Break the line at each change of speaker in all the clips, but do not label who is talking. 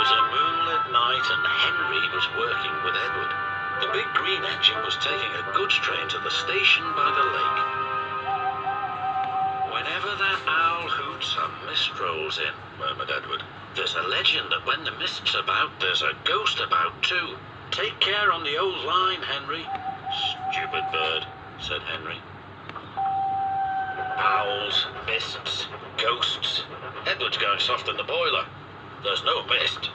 was a moonlit night and Henry was working with Edward. The big green engine was taking a goods train to the station by the lake. Whenever that owl hoots, a mist rolls in, murmured Edward. There's a legend that when the mist's about, there's a ghost about too. Take care on the old line, Henry. Stupid bird, said Henry. Owls, mists, ghosts. Edward's going soft in the boiler. There's no mist.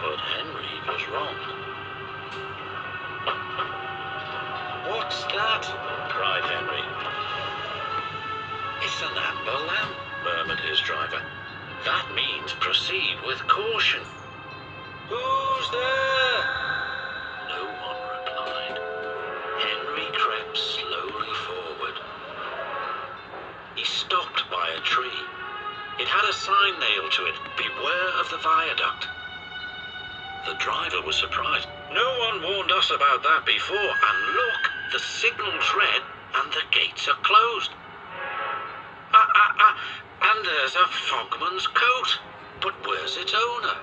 But Henry was wrong. What's that? Cried Henry. It's an amber lamp, murmured his driver. That means proceed with caution. Who's there? No one replied. Henry crept slowly forward. He stopped by a tree. It had a sign nailed to it, "Beware of the viaduct." The driver was surprised. No one warned us about that before, and look, the signal's red and the gates are closed. And there's a fogman's coat. But where's its owner?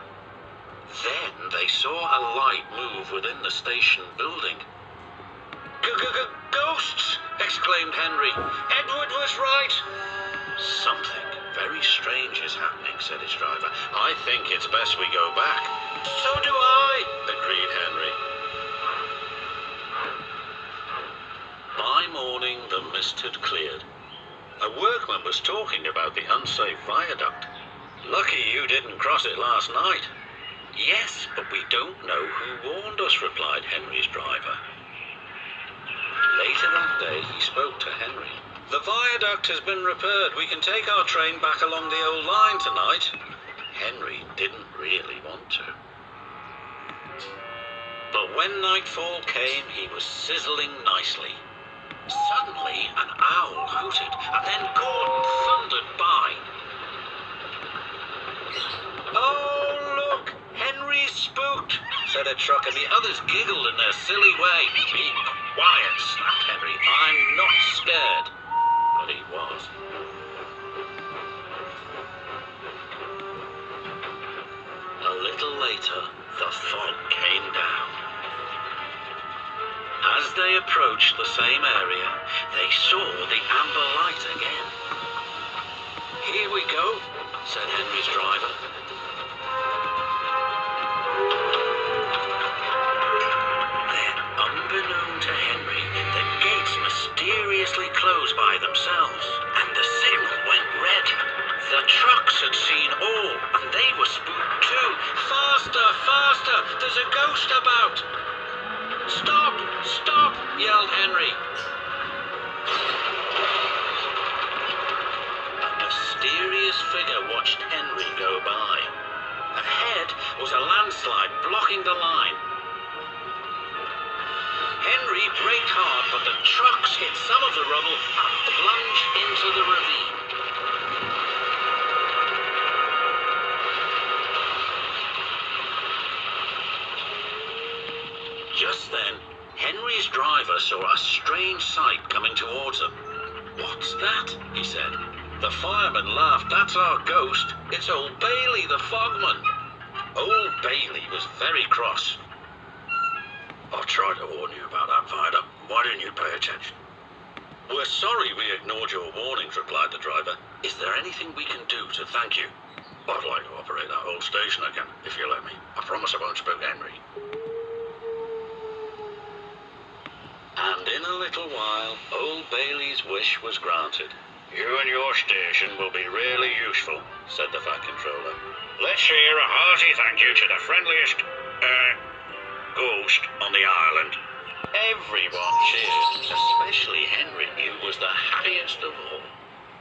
Then they saw a light move within the station building. Ghosts! Exclaimed Henry. Edward was right. Something very strange is happening, said his driver. I think it's best we go back. So do I, agreed Henry. By morning, the mist had cleared. A workman was talking about the unsafe viaduct. Lucky you didn't cross it last night. Yes, but we don't know who warned us, replied Henry's driver. Later that day, he spoke to Henry. The viaduct has been repaired. We can take our train back along the old line tonight. Henry didn't really want to. But when nightfall came, he was sizzling nicely. Suddenly, an owl hooted, and then Gordon thundered by. Oh, look! Henry's spooked, said a truck, and the others giggled in their silly way. Be quiet, snapped Henry. I'm not scared. But he was. A little later, the fog came down. As they approached the same area, they saw the amber light again. Here we go, said Henry's driver. Then, unbeknown to Henry, the gates mysteriously closed by themselves, and the signal went red. The trucks had seen all, and they were spooked too. Faster, faster, there's a ghost about. Stop, stop, yelled Henry. A mysterious figure watched Henry go by. Ahead was a landslide blocking the line. Henry braked hard, but the trucks hit some of the rubble and plunged into the ravine. Just then, Henry's driver saw a strange sight coming towards them. What's that? He said. The fireman laughed. That's our ghost. It's old Bailey, the fogman. Old Bailey was very cross. I tried to warn you about that viaduct. Why didn't you pay attention? We're sorry we ignored your warnings, replied the driver. Is there anything we can do to thank you? I'd like to operate that old station again, if you let me. I promise I won't spook Henry. And in a little while, old Bailey's wish was granted. You and your station will be really useful, said the Fat Controller. Let's hear a hearty thank you to the friendliest, ghost on the island. Everyone cheered, especially Henry, who was the happiest of all.